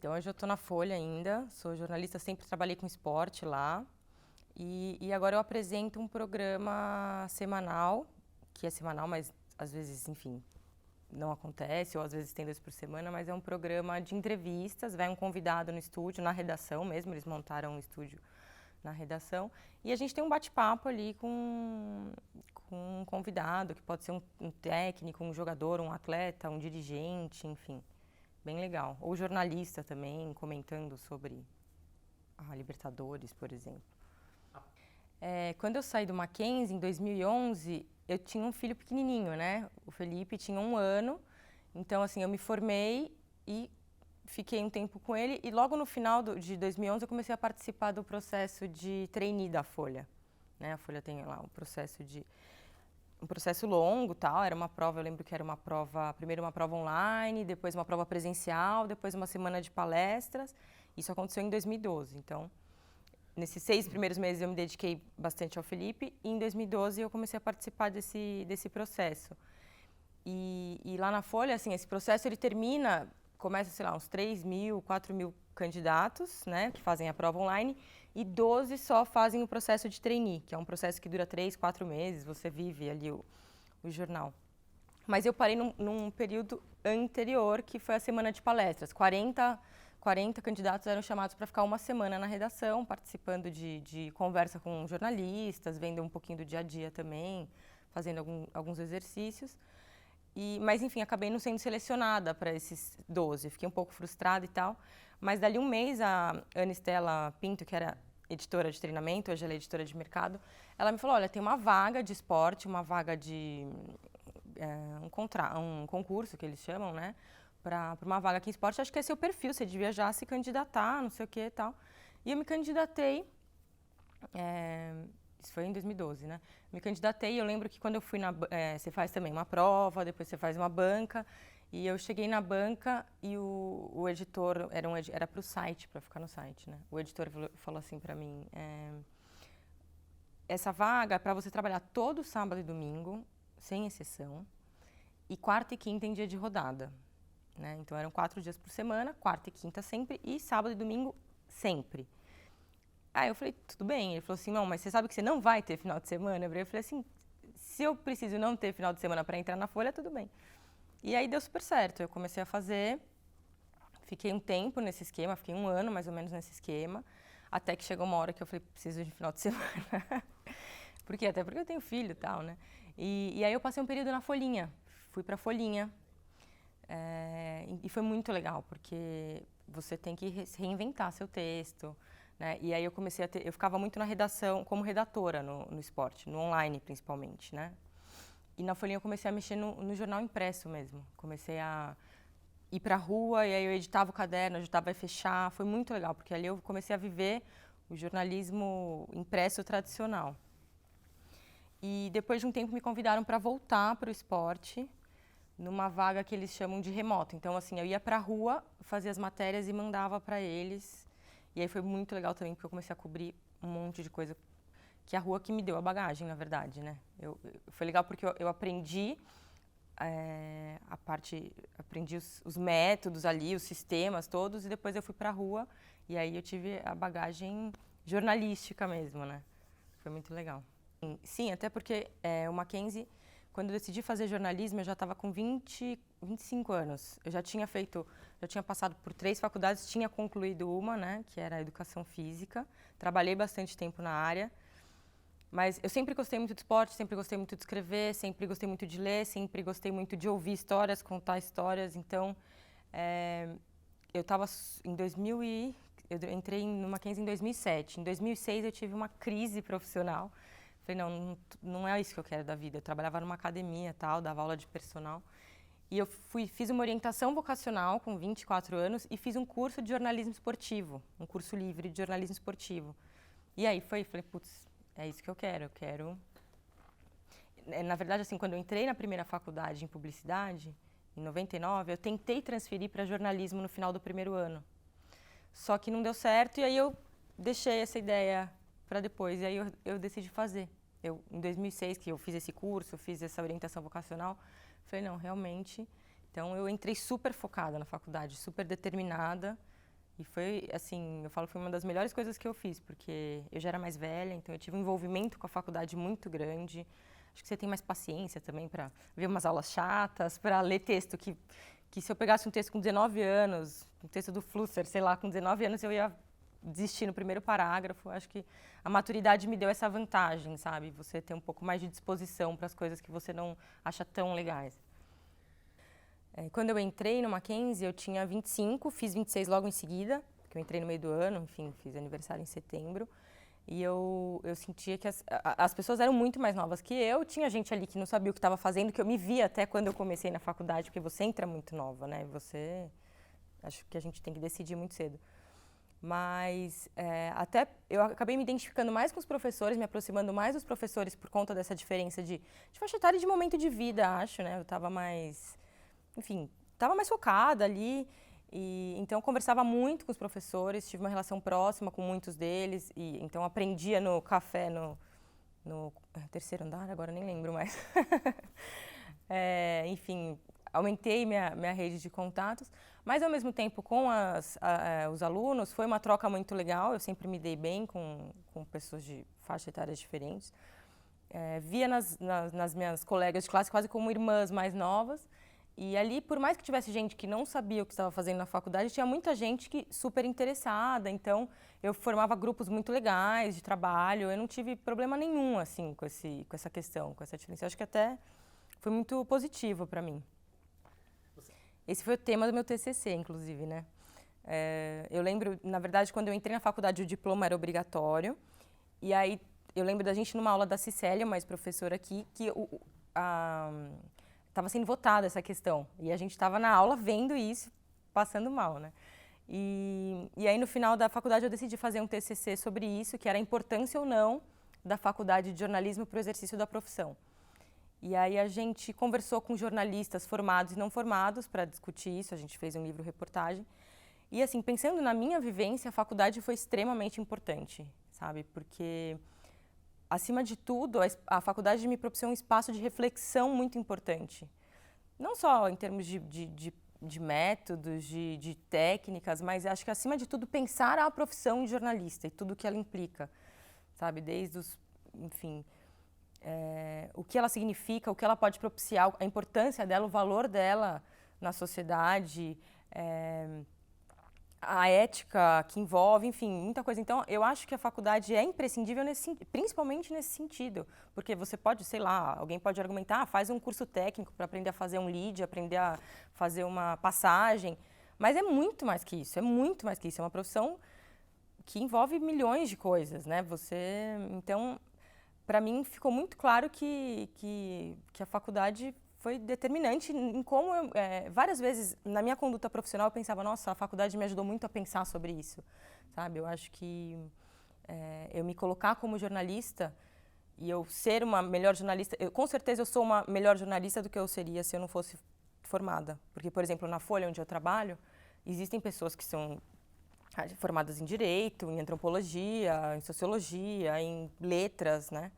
Então, hoje eu estou na Folha ainda, sou jornalista, sempre trabalhei com esporte lá. E agora eu apresento um programa semanal, que é semanal, mas às vezes, enfim, não acontece, ou às vezes tem 2 por semana, mas é um programa de entrevistas, vai um convidado no estúdio, na redação mesmo, eles montaram um estúdio na redação, e a gente tem um bate-papo ali com um convidado, que pode ser um técnico, um jogador, um atleta, um dirigente, enfim, bem legal. Ou jornalista também, comentando sobre a Libertadores, por exemplo. Quando eu saí do Mackenzie, em 2011, eu tinha um filho pequenininho, né? O Felipe tinha 1 ano, então assim, eu me formei e fiquei um tempo com ele, e logo no final de 2011 eu comecei a participar do processo de trainee da Folha, né? A Folha tem lá um processo longo, tal, era uma prova, eu lembro que era uma prova, primeiro uma prova online, depois uma prova presencial, depois uma semana de palestras. Isso aconteceu em 2012, então nesses 6 primeiros meses eu me dediquei bastante ao Felipe, e em 2012 eu comecei a participar desse processo. E lá na Folha, assim, esse processo ele termina, começa, sei lá, uns 3.000, 4.000 candidatos, né, que fazem a prova online, e 12 só fazem o processo de trainee, que é um processo que dura 3, 4 meses, você vive ali o jornal. Mas eu parei num período anterior, que foi a semana de palestras. 40 candidatos eram chamados para ficar uma semana na redação, participando de conversa com jornalistas, vendo um pouquinho do dia a dia também, fazendo alguns exercícios. Mas, enfim, acabei não sendo selecionada para esses 12. Fiquei um pouco frustrada e tal. Mas, dali um mês, a Ana Estela Pinto, que era editora de treinamento, hoje ela é editora de mercado, ela me falou, olha, tem uma vaga de esporte, uma vaga de um concurso, que eles chamam, né? Para uma vaga aqui em esporte, acho que é seu perfil, você devia já se candidatar, não sei o que e tal. E eu me candidatei, isso foi em 2012, né? Me candidatei, eu lembro que quando eu fui você faz também uma prova, depois você faz uma banca, e eu cheguei na banca e o editor, era para o site, para ficar no site, né? O editor falou assim para mim, essa vaga é para você trabalhar todo sábado e domingo, sem exceção, e quarta e quinta em dia de rodada. Né? Então eram 4 dias por semana, quarta e quinta sempre, e sábado e domingo sempre. Aí eu falei, tudo bem. Ele falou assim, não, mas você sabe que você não vai ter final de semana? Eu falei assim, se eu preciso não ter final de semana para entrar na Folha, tudo bem. E aí deu super certo, eu comecei a fazer, fiquei um tempo nesse esquema, fiquei 1 ano mais ou menos nesse esquema, até que chegou uma hora que eu falei, preciso de final de semana. Porque eu tenho filho e tal, né? E aí eu passei um período na Folhinha, fui pra Folhinha, e foi muito legal, porque você tem que reinventar seu texto, né? E aí eu ficava muito na redação, como redatora no esporte, no online principalmente, né? E na Folhinha eu comecei a mexer no jornal impresso mesmo. Comecei a ir pra rua, e aí eu editava o caderno, ajudava a fechar. Foi muito legal, porque ali eu comecei a viver o jornalismo impresso tradicional. E depois de um tempo me convidaram para voltar para o esporte, numa vaga que eles chamam de remoto. Então, assim, eu ia pra rua, fazia as matérias e mandava para eles. E aí foi muito legal também, porque eu comecei a cobrir um monte de coisa, que é a rua que me deu a bagagem, na verdade, né? Foi legal porque eu aprendi aprendi os métodos ali, os sistemas todos, e depois eu fui pra rua, e aí eu tive a bagagem jornalística mesmo, né? Foi muito legal. Sim, até porque o Mackenzie, quando eu decidi fazer jornalismo, eu já estava com 25 anos. Eu já tinha passado por 3 faculdades, tinha concluído uma, né, que era a educação física. Trabalhei bastante tempo na área, mas eu sempre gostei muito de esporte, sempre gostei muito de escrever, sempre gostei muito de ler, sempre gostei muito de ouvir histórias, contar histórias. Então, eu estava eu entrei no Mackenzie em 2007. Em 2006 eu tive uma crise profissional. Falei, não é isso que eu quero da vida. Eu trabalhava numa academia, tal, dava aula de personal. E eu fiz uma orientação vocacional com 24 anos e fiz um curso de jornalismo esportivo, um curso livre de jornalismo esportivo. E aí falei, putz, é isso que eu quero. Na verdade, assim, quando eu entrei na primeira faculdade em publicidade, em 99, eu tentei transferir para jornalismo no final do primeiro ano. Só que não deu certo, e aí eu deixei essa ideia para depois, e aí eu decidi fazer. Em 2006, que eu fiz esse curso, fiz essa orientação vocacional, falei, não, realmente. Então, eu entrei super focada na faculdade, super determinada, E foi, assim, eu falo que foi uma das melhores coisas que eu fiz, porque eu já era mais velha, então eu tive um envolvimento com a faculdade muito grande. Acho que você tem mais paciência também para ver umas aulas chatas, para ler texto que se eu pegasse um texto com 19 anos, um texto do Flusser, sei lá, com 19 anos eu ia desistir no primeiro parágrafo. Acho que a maturidade me deu essa vantagem, sabe? Você ter um pouco mais de disposição para as coisas que você não acha tão legais. Quando eu entrei no Mackenzie, eu tinha 25, fiz 26 logo em seguida, porque eu entrei no meio do ano, enfim, fiz aniversário em setembro. E eu sentia que as pessoas eram muito mais novas que eu. Tinha gente ali que não sabia o que estava fazendo, que eu me via até quando eu comecei na faculdade, porque você entra muito nova, né? Acho que a gente tem que decidir muito cedo. Mas até eu acabei me identificando mais com os professores, me aproximando mais dos professores por conta dessa diferença de faixa etária e de momento de vida, acho, né? Eu estava mais, enfim, estava mais focada ali. E então eu conversava muito com os professores, tive uma relação próxima com muitos deles. E então aprendia no café no terceiro andar, agora nem lembro mais. Enfim, aumentei minha rede de contatos, mas ao mesmo tempo com os alunos foi uma troca muito legal. Eu sempre me dei bem com pessoas de faixa etárias diferentes. Via nas minhas colegas de classe quase como irmãs mais novas. E ali, por mais que tivesse gente que não sabia o que estava fazendo na faculdade, tinha muita gente que super interessada. Então, eu formava grupos muito legais de trabalho. Eu não tive problema nenhum assim com essa questão, com essa diferença. Eu acho que até foi muito positivo para mim. Esse foi o tema do meu TCC, inclusive, né? Eu lembro, na verdade, quando eu entrei na faculdade, o diploma era obrigatório. E aí, eu lembro da gente numa aula da Cicélia, uma ex-professora aqui, que estava sendo votada essa questão. E a gente estava na aula vendo isso, passando mal, né? E aí, no final da faculdade, eu decidi fazer um TCC sobre isso, que era a importância ou não da faculdade de jornalismo para o exercício da profissão. E aí a gente conversou com jornalistas formados e não formados para discutir isso, a gente fez um livro-reportagem. E assim, pensando na minha vivência, a faculdade foi extremamente importante, sabe? Porque, acima de tudo, a faculdade me proporcionou um espaço de reflexão muito importante. Não só em termos de métodos, de técnicas, mas acho que, acima de tudo, pensar a profissão de jornalista e tudo o que ela implica, sabe? Desde enfim, o que ela significa, o que ela pode propiciar, a importância dela, o valor dela na sociedade, a ética que envolve, enfim, muita coisa. Então, eu acho que a faculdade é imprescindível, principalmente nesse sentido, porque você pode, sei lá, alguém pode argumentar, faz um curso técnico para aprender a fazer um lead, aprender a fazer uma passagem, mas é muito mais que isso, é muito mais que isso, é uma profissão que envolve milhões de coisas, né? Então, para mim ficou muito claro que a faculdade foi determinante em como várias vezes na minha conduta profissional eu pensava, nossa, a faculdade me ajudou muito a pensar sobre isso, sabe? Eu acho que eu me colocar como jornalista e eu ser uma melhor jornalista, com certeza eu sou uma melhor jornalista do que eu seria se eu não fosse formada, porque, por exemplo, na Folha onde eu trabalho, existem pessoas que são formadas em direito, em antropologia, em sociologia, em letras, né?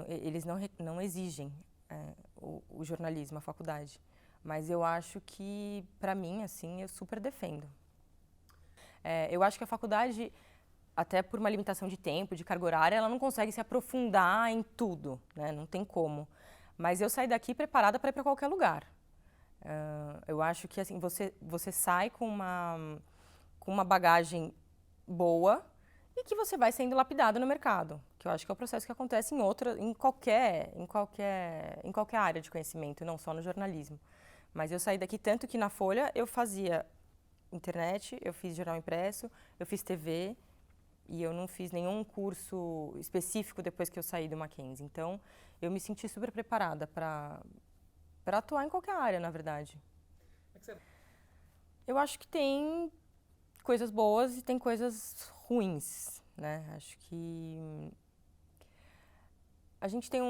Eles não exigem o jornalismo, a faculdade. Mas eu acho que, para mim, assim, eu super defendo. Eu acho que a faculdade, até por uma limitação de tempo, de carga horária, ela não consegue se aprofundar em tudo, né? Não tem como. Mas eu saí daqui preparada para ir para qualquer lugar. Eu acho que assim, você sai com uma bagagem boa e que você vai sendo lapidado no mercado, que eu acho que é o processo que acontece em qualquer área de conhecimento, não só no jornalismo. Mas eu saí daqui tanto que na Folha eu fazia internet, eu fiz jornal impresso, eu fiz TV e eu não fiz nenhum curso específico depois que eu saí do Mackenzie. Então, eu me senti super preparada para atuar em qualquer área, na verdade. Eu acho que tem coisas boas e tem coisas ruins, né? Acho que a gente tem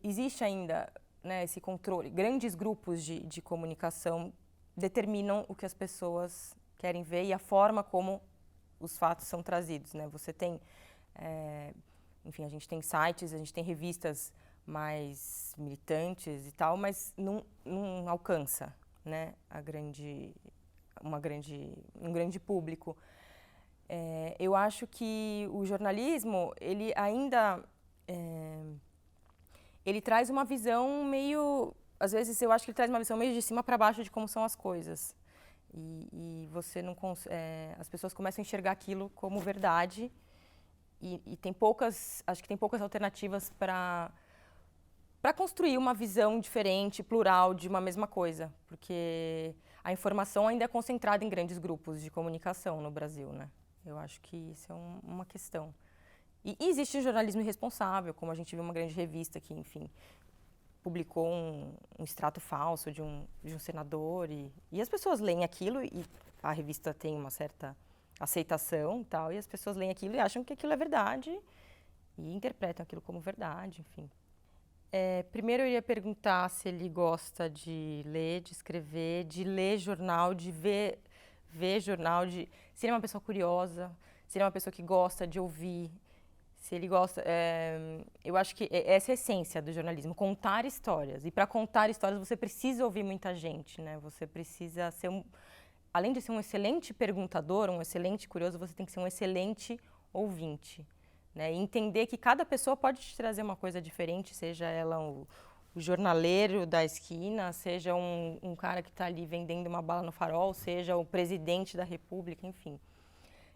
existe ainda, né, esse controle. Grandes grupos de comunicação determinam o que as pessoas querem ver e a forma como os fatos são trazidos, né? Você tem, enfim, a gente tem sites, a gente tem revistas mais militantes e tal, mas não alcança, né, um grande público. Eu acho que o jornalismo, ele ainda ele traz uma visão meio, às vezes eu acho que ele traz uma visão meio de cima para baixo de como são as coisas. E você não as pessoas começam a enxergar aquilo como verdade e acho que tem poucas alternativas para construir uma visão diferente, plural de uma mesma coisa, porque a informação ainda é concentrada em grandes grupos de comunicação no Brasil, né? Eu acho que isso é uma questão. E existe o jornalismo irresponsável, como a gente viu uma grande revista que, enfim, publicou um extrato falso de um senador e as pessoas leem aquilo e a revista tem uma certa aceitação e tal, e as pessoas leem aquilo e acham que aquilo é verdade e interpretam aquilo como verdade, enfim. Primeiro eu iria perguntar se ele gosta de ler, de escrever, de ler jornal, de ver jornal, se ele é uma pessoa curiosa, se ele é uma pessoa que gosta de ouvir, se ele gosta. Eu acho que essa é a essência do jornalismo, contar histórias. E para contar histórias você precisa ouvir muita gente, né? Você precisa ser além de ser um excelente perguntador, um excelente curioso, você tem que ser um excelente ouvinte. Né? E entender que cada pessoa pode te trazer uma coisa diferente, seja ela o jornaleiro da esquina, seja um cara que está ali vendendo uma bala no farol, seja o presidente da república, enfim.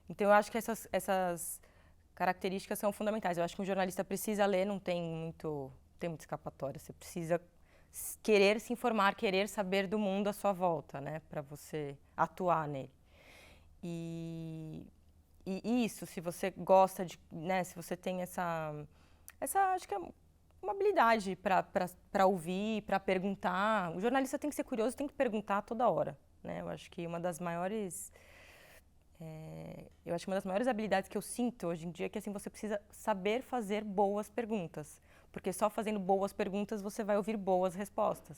Então eu acho que essas características são fundamentais. Eu acho que um jornalista precisa ler, não tem muita escapatória. Você precisa querer se informar, querer saber do mundo à sua volta, né, para você atuar nele. E isso, se você gosta de, né, se você tem essa acho que é uma habilidade para ouvir, para perguntar. O jornalista tem que ser curioso, tem que perguntar toda hora, né? Eu acho que uma das maiores habilidades que eu sinto hoje em dia é que assim você precisa saber fazer boas perguntas, porque só fazendo boas perguntas você vai ouvir boas respostas,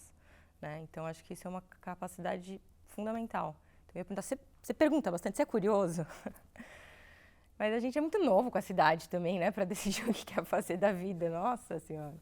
né? Então acho que isso é uma capacidade fundamental. Então, eu ia perguntar, você pergunta bastante, você é curioso? Mas a gente é muito novo com essa idade também, né, para decidir o que quer fazer da vida. Nossa Senhora.